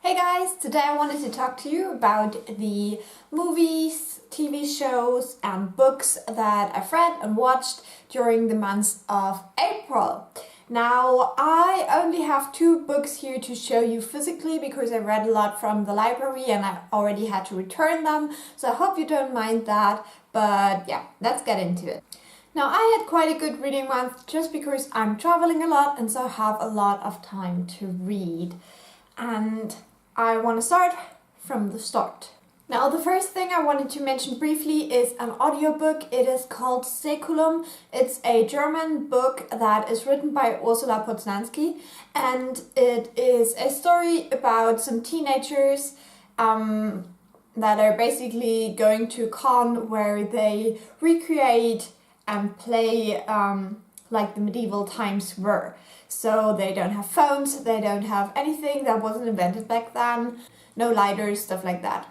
Hey guys, today I wanted to talk to you about the movies, TV shows and books that I've read and watched during the months of April. Now, I only have 2 books here to show you physically because I read a lot from the library and I already had to return them, so I hope you don't mind that, but yeah, let's get into it. Now, I had quite a good reading month just because I'm traveling a lot and so I have a lot of time to read. And I want to start from the start. Now, the first thing I wanted to mention briefly is an audiobook. It is called Säkulum. It's a German book that is written by Ursula Poznanski, and it is a story about some teenagers that are basically going to a con where they recreate and play like the medieval times were. So they don't have phones, they don't have anything that wasn't invented back then, no lighters, stuff like that.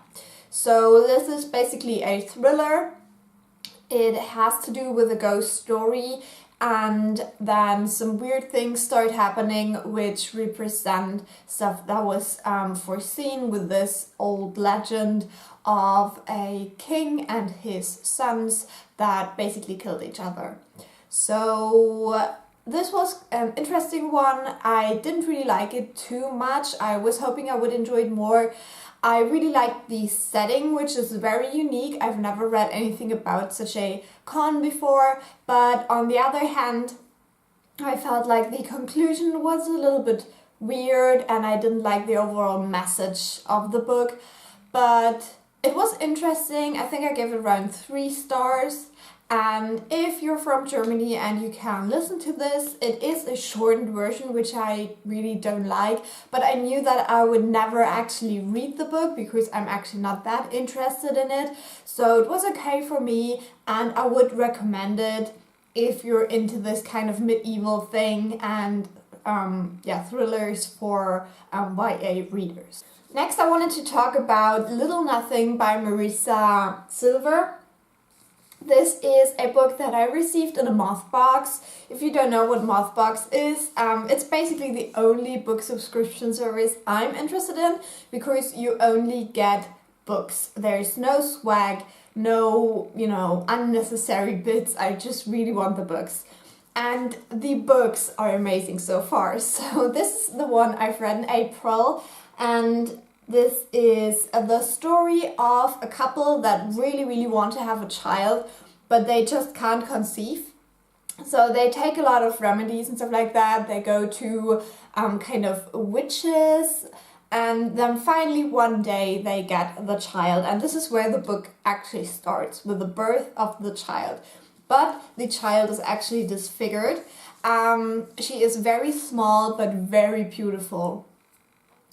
So this is basically a thriller. It has to do with a ghost story, and then some weird things start happening which represent stuff that was foreseen with this old legend of a king and his sons that basically killed each other. So this was an interesting one. I didn't really like it too much. I was hoping I would enjoy it more. I really liked the setting, which is very unique. I've never read anything about such a con before, but on the other hand, I felt like the conclusion was a little bit weird and I didn't like the overall message of the book, but it was interesting. I think I gave it around 3 stars. And if you're from Germany and you can listen to this, it is a shortened version, which I really don't like. But I knew that I would never actually read the book because I'm actually not that interested in it. So it was okay for me, and I would recommend it if you're into this kind of medieval thing and thrillers for YA readers. Next, I wanted to talk about Little Nothing by Marisa Silver. This is a book that I received in a moth box. If you don't know what moth box is, it's basically the only book subscription service I'm interested in because you only get books. There's no swag, no, unnecessary bits. I just really want the books. And the books are amazing so far. So this is the one I've read in April, and this is the story of a couple that really want to have a child, but they just can't conceive. So they take a lot of remedies and stuff like that. They go to kind of witches, and then finally one day they get the child. And this is where the book actually starts, with the birth of the child. But the child is actually disfigured. She is very small but very beautiful.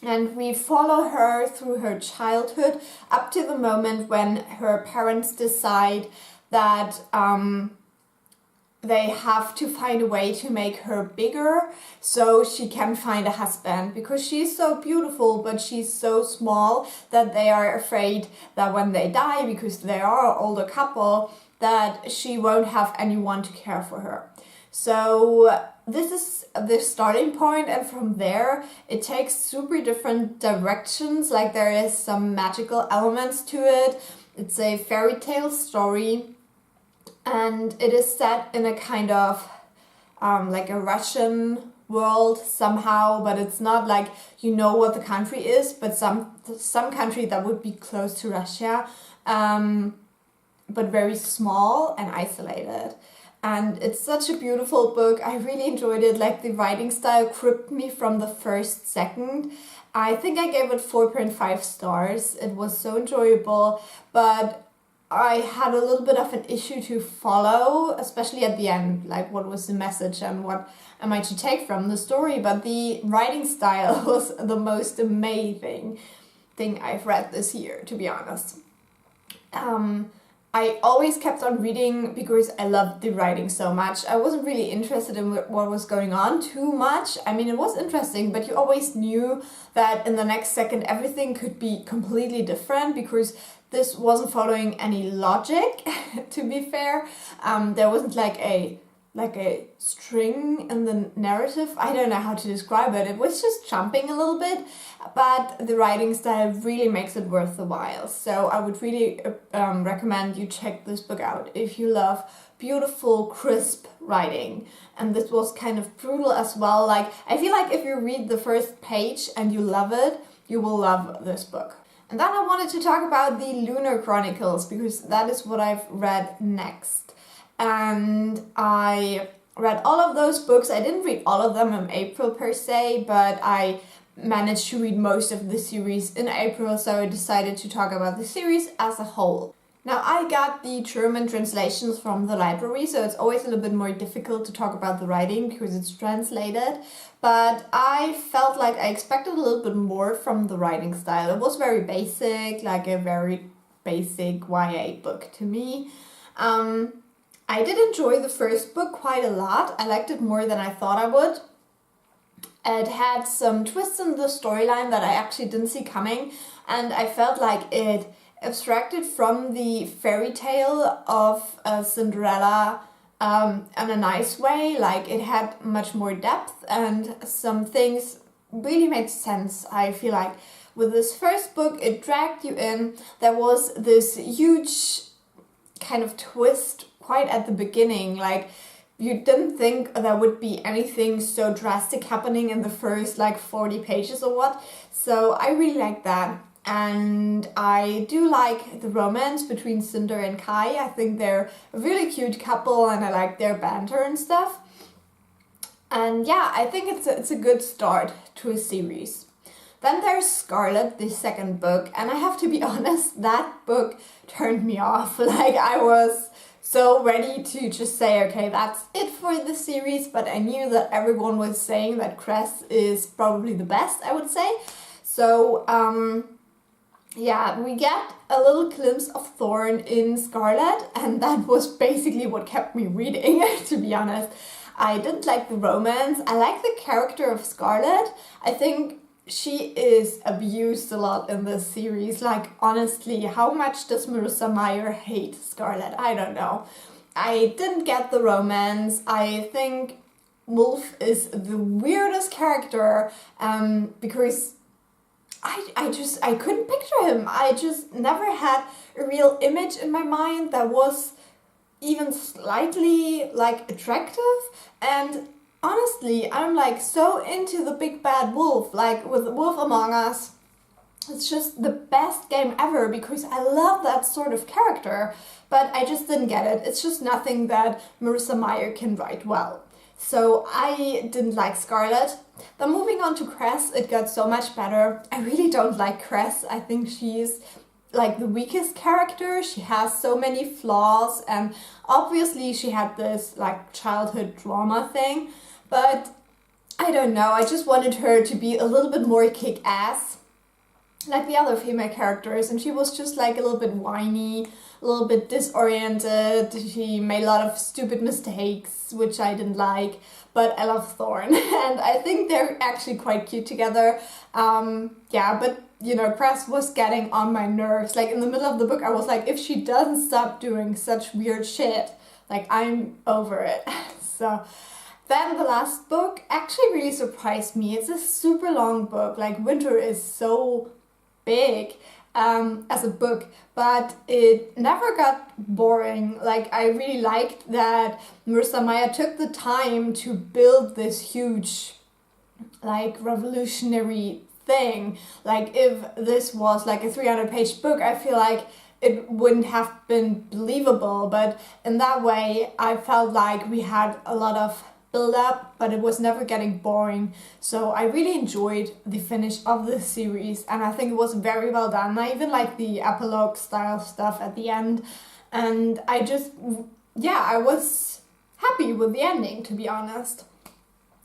And we follow her through her childhood up to the moment when her parents decide that they have to find a way to make her bigger so she can find a husband, because she's so beautiful but she's so small that they are afraid that when they die, because they are an older couple, that she won't have anyone to care for her. So this is the starting point, and from there it takes super different directions. Like, there is some magical elements to it. It's a fairy tale story, and it is set in a kind of like a Russian world somehow, but it's not like what the country is, but some country that would be close to Russia, but very small and isolated. And it's such a beautiful book. I really enjoyed it. Like, the writing style gripped me from the first second. I think I gave it 4.5 stars. It was so enjoyable, but I had a little bit of an issue to follow, especially at the end, like what was the message and what am I to take from the story. But the writing style was the most amazing thing I've read this year, to be honest. I always kept on reading because I loved the writing so much. I wasn't really interested in what was going on too much. I mean, it was interesting, but you always knew that in the next second everything could be completely different, because this wasn't following any logic, to be fair. There wasn't like a string in the narrative. I don't know how to describe it. It was just jumping a little bit, but the writing style really makes it worth the while. So I would really recommend you check this book out if you love beautiful, crisp writing. And this was kind of brutal as well. Like, I feel like if you read the first page and you love it, you will love this book. And then I wanted to talk about the Lunar Chronicles, because that is what I've read next. And I read all of those books. I didn't read all of them in April per se, but I managed to read most of the series in April, so I decided to talk about the series as a whole. Now, I got the German translations from the library, so it's always a little bit more difficult to talk about the writing because it's translated, but I felt like I expected a little bit more from the writing style. It was very basic, like a very basic YA book to me. I did enjoy the first book quite a lot. I liked it more than I thought I would. It had some twists in the storyline that I actually didn't see coming, and I felt like it abstracted from the fairy tale of Cinderella in a nice way. Like, it had much more depth and some things really made sense. I feel like with this first book, it dragged you in. There was this huge kind of twist quite at the beginning. Like, you didn't think there would be anything so drastic happening in the first like 40 pages or what. So I really like that. And I do like the romance between Cinder and Kai. I think they're a really cute couple and I like their banter and stuff. And yeah, I think it's a good start to a series. Then there's Scarlet, the second book, and I have to be honest, that book turned me off. Like, I was so ready to just say, okay, that's it for the series, but I knew that everyone was saying that Cress is probably the best, I would say. So, yeah, we get a little glimpse of Thorn in Scarlet, and that was basically what kept me reading, to be honest. I didn't like the romance. I like the character of Scarlet. I think she is abused a lot in this series. Like, honestly, how much does Marissa Meyer hate Scarlet? I don't know. I didn't get the romance. I think Wolf is the weirdest character because I couldn't picture him. I just never had a real image in my mind that was even slightly like attractive. And honestly, I'm like so into the big bad wolf, like with Wolf Among Us. It's just the best game ever because I love that sort of character, but I just didn't get it. It's just nothing that Marissa Meyer can write well. So I didn't like Scarlet. Then moving on to Cress, it got so much better. I really don't like Cress. I think she's like the weakest character. She has so many flaws, and obviously she had this like childhood trauma thing, but I don't know, I just wanted her to be a little bit more kick-ass like the other female characters, and she was just like a little bit whiny, a little bit disoriented. She made a lot of stupid mistakes, which I didn't like, but I love Thorn and I think they're actually quite cute together. Yeah, but you know, Cress was getting on my nerves. Like, in the middle of the book I was like, if she doesn't stop doing such weird shit, like, I'm over it. So then the last book actually really surprised me. It's a super long book. Like, Winter is so big as a book, but it never got boring. Like, I really liked that Marissa Meyer took the time to build this huge, like, revolutionary thing. Like, if this was like a 300-page book, I feel like it wouldn't have been believable, but in that way I felt like we had a lot of build up, but it was never getting boring. So I really enjoyed the finish of this series, and I think it was very well done. I even like the epilogue style stuff at the end, and I just, yeah, I was happy with the ending, to be honest.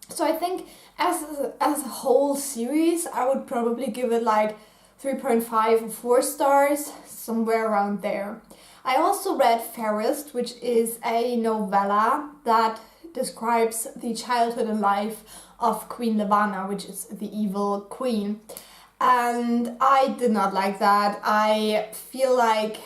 So I think as a whole series, I would probably give it like 3.5 or 4 stars, somewhere around there. I also read Fairest, which is a novella that describes the childhood and life of Queen Levana, which is the evil queen. and I did not like that. I feel like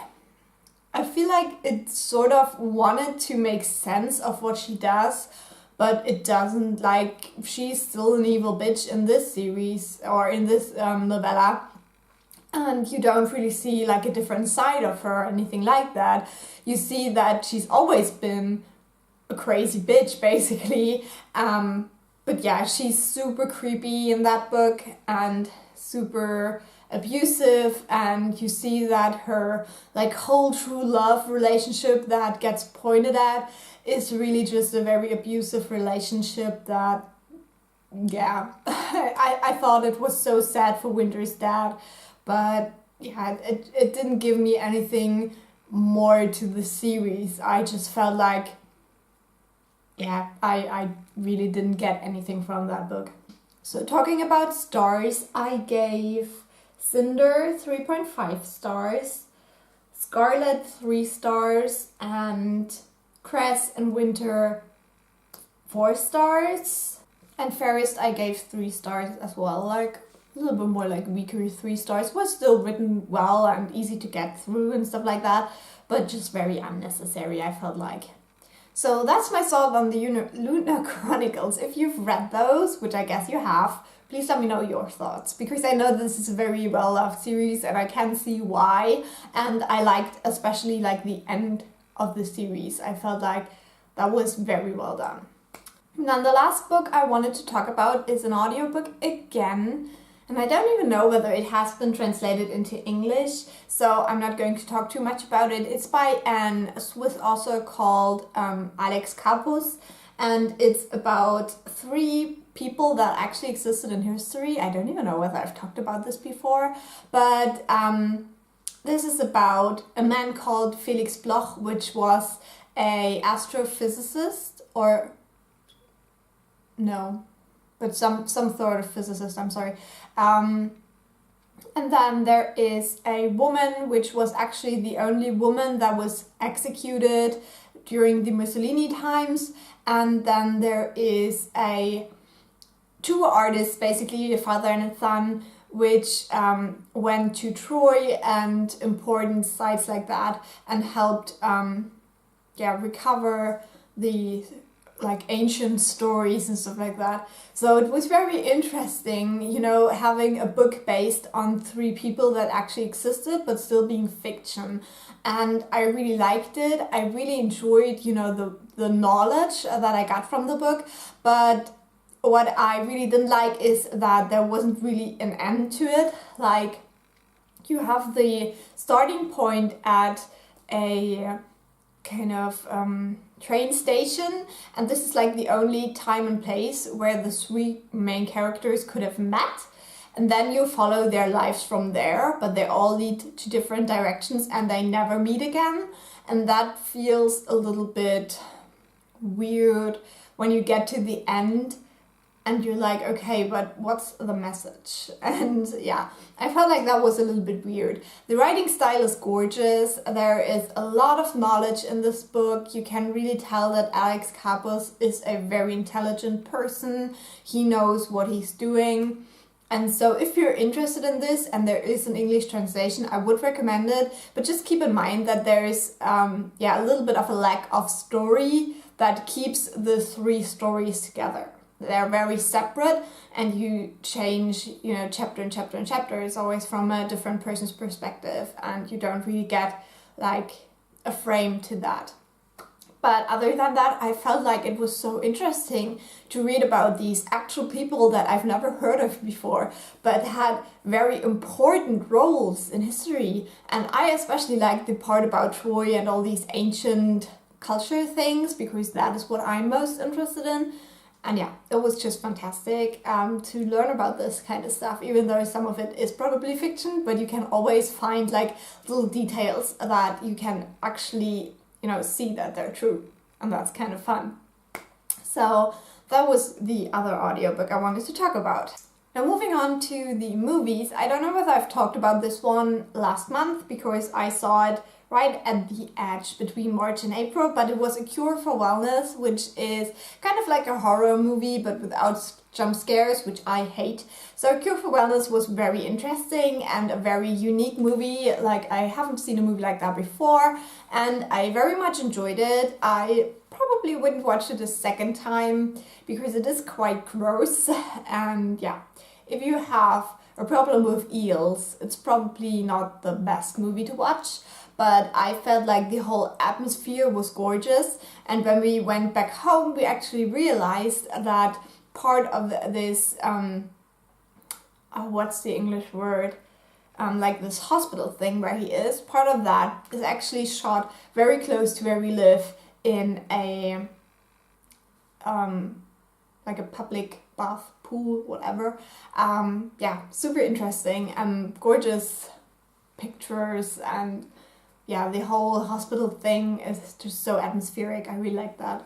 it sort of wanted to make sense of what she does, but it doesn't. Like, she's still an evil bitch in this series or in this novella, and you don't really see like a different side of her or anything like that. You see that she's always been a crazy bitch, basically. But yeah, she's super creepy in that book and super abusive, and you see that her like whole true love relationship that gets pointed at is really just a very abusive relationship that, yeah, I thought it was so sad for Winter's dad, but yeah, it didn't give me anything more to the series. I just felt like, yeah, I really didn't get anything from that book. So talking about stars, I gave Cinder 3.5 stars, Scarlet 3 stars, and Cress and Winter 4 stars. And Fairest I gave 3 stars as well, like a little bit more like weaker 3 stars. Was still written well and easy to get through and stuff like that, but just very unnecessary, I felt like. So that's my thought on the Lunar Chronicles. If you've read those, which I guess you have, please let me know your thoughts, because I know this is a very well-loved series and I can see why, and I liked especially like the end of the series. I felt like that was very well done. And then the last book I wanted to talk about is an audiobook again, and I don't even know whether it has been translated into English, so I'm not going to talk too much about it. It's by a Swiss author called Alex Capus, and it's about 3 people that actually existed in history. I don't even know whether I've talked about this before, but this is about a man called Felix Bloch, which was a astrophysicist, or no, but some sort of physicist, I'm sorry. And then there is a woman, which was actually the only woman that was executed during the Mussolini times. And then there is 2 artists, basically a father and a son, which went to Troy and important sites like that and helped recover the like ancient stories and stuff like that. So it was very interesting, you know, having a book based on 3 people that actually existed but still being fiction. And I really liked it. I really enjoyed, you know, the knowledge that I got from the book. But what I really didn't like is that there wasn't really an end to it. Like, you have the starting point at a kind of train station, and this is like the only time and place where the 3 main characters could have met, and then you follow their lives from there, but they all lead to different directions and they never meet again. And that feels a little bit weird when you get to the end and you're like, okay, but what's the message? And yeah, I felt like that was a little bit weird. The writing style is gorgeous. There is a lot of knowledge in this book. You can really tell that Alex Capus is a very intelligent person. He knows what he's doing. And so if you're interested in this and there is an English translation, I would recommend it. But just keep in mind that there is a little bit of a lack of story that keeps the 3 stories together. They're very separate, and you change, you know, chapter and chapter and chapter. It's always from a different person's perspective, and you don't really get like a frame to that. But other than that, I felt like it was so interesting to read about these actual people that I've never heard of before, but had very important roles in history. And I especially liked the part about Troy and all these ancient culture things, because that is what I'm most interested in. And yeah, it was just fantastic to learn about this kind of stuff, even though some of it is probably fiction, but you can always find like little details that you can actually, you know, see that they're true, and that's kind of fun. So that was the other audiobook I wanted to talk about. Now moving on to the movies, I don't know whether I've talked about this one last month because I saw it right at the edge between March and April, but it was A Cure for Wellness, which is kind of like a horror movie but without jump scares, which I hate. So Cure for Wellness was very interesting and a very unique movie. Like, I haven't seen a movie like that before, and I very much enjoyed it. I probably wouldn't watch it a second time because it is quite gross. And yeah, if you have a problem with eels, it's probably not the best movie to watch. But I felt like the whole atmosphere was gorgeous, and when we went back home we actually realized that part of this, what's the English word? Like this hospital thing where he is, part of that is actually shot very close to where we live in a, like a public bath pool, whatever. Yeah, super interesting and gorgeous pictures, and yeah, the whole hospital thing is just so atmospheric. I really like that.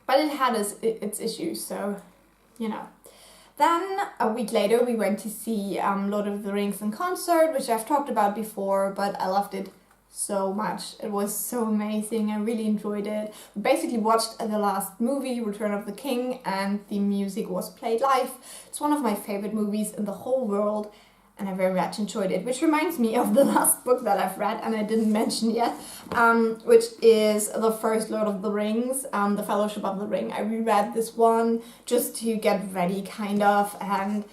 But it had its issues, so, you know. Then, a week later, we went to see Lord of the Rings in concert, which I've talked about before, but I loved it so much. It was so amazing. I really enjoyed it. We basically watched the last movie, Return of the King, and the music was played live. It's one of my favorite movies in the whole world, and I very much enjoyed it, which reminds me of the last book that I've read and I didn't mention yet, which is the first Lord of the Rings, The Fellowship of the Ring. I reread this one just to get ready, kind of, and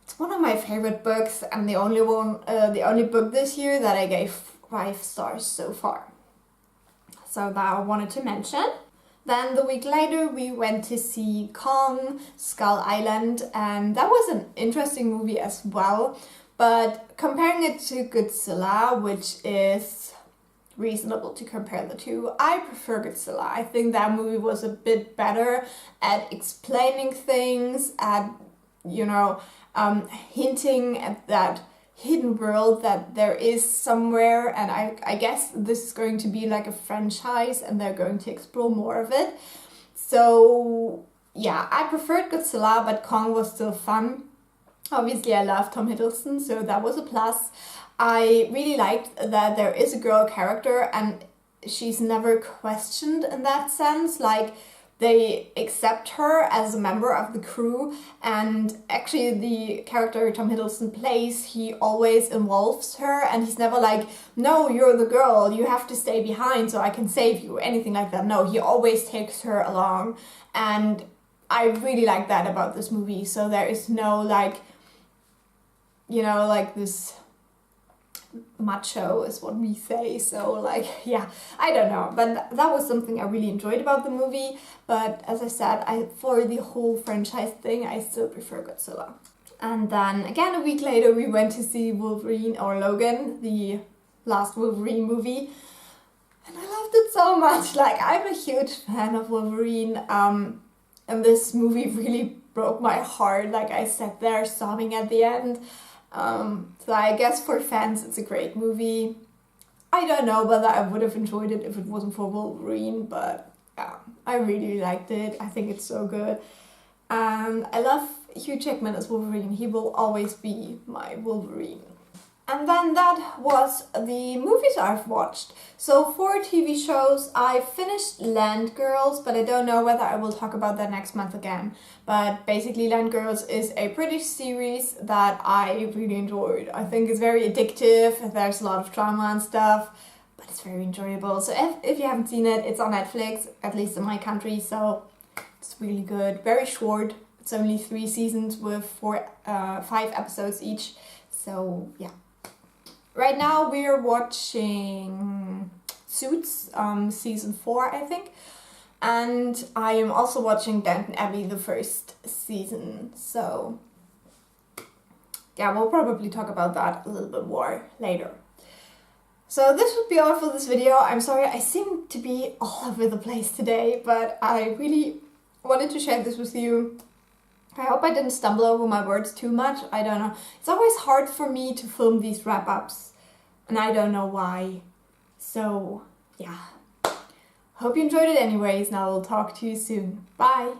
it's one of my favorite books, and the only book this year that I gave 5 stars so far. So that I wanted to mention. Then the week later we went to see Kong, Skull Island, and that was an interesting movie as well. But comparing it to Godzilla, which is reasonable to compare the two, I prefer Godzilla. I think that movie was a bit better at explaining things, at, you know, hinting at that hidden world that there is somewhere, and I guess this is going to be like a franchise and they're going to explore more of it. So yeah, I preferred Godzilla, but Kong was still fun. Obviously I love Tom Hiddleston, so that was a plus. I really liked that there is a girl character and she's never questioned in that sense. Like, they accept her as a member of the crew, and actually the character Tom Hiddleston plays, he always involves her, and he's never like, no, you're the girl, you have to stay behind so I can save you, anything like that. No, he always takes her along, and I really like that about this movie. So there is no like, you know, like this macho is what we say, so like, yeah, I don't know, but that was something I really enjoyed about the movie. But as I said, for the whole franchise thing, I still prefer Godzilla. And then again a week later we went to see Wolverine, or Logan, the last Wolverine movie, and I loved it so much. Like, I'm a huge fan of Wolverine, and this movie really broke my heart. Like, I sat there sobbing at the end. So I guess for fans it's a great movie. I don't know whether I would have enjoyed it if it wasn't for Wolverine, but yeah, I really liked it. I think it's so good. And I love Hugh Jackman as Wolverine. He will always be my Wolverine. And then that was the movies I've watched. So for TV shows, I finished Land Girls, but I don't know whether I will talk about that next month again. But basically Land Girls is a British series that I really enjoyed. I think it's very addictive, there's a lot of drama and stuff, but it's very enjoyable. So if you haven't seen it, it's on Netflix, at least in my country, so it's really good. Very short, it's only 3 seasons with 5 episodes each, so yeah. Right now we're watching Suits, season 4 I think, and I am also watching Downton Abbey, the first season, so yeah, we'll probably talk about that a little bit more later. So this would be all for this video. I'm sorry I seem to be all over the place today, but I really wanted to share this with you. I hope I didn't stumble over my words too much, I don't know. It's always hard for me to film these wrap-ups, and I don't know why. So, yeah. Hope you enjoyed it anyways, and I will talk to you soon. Bye!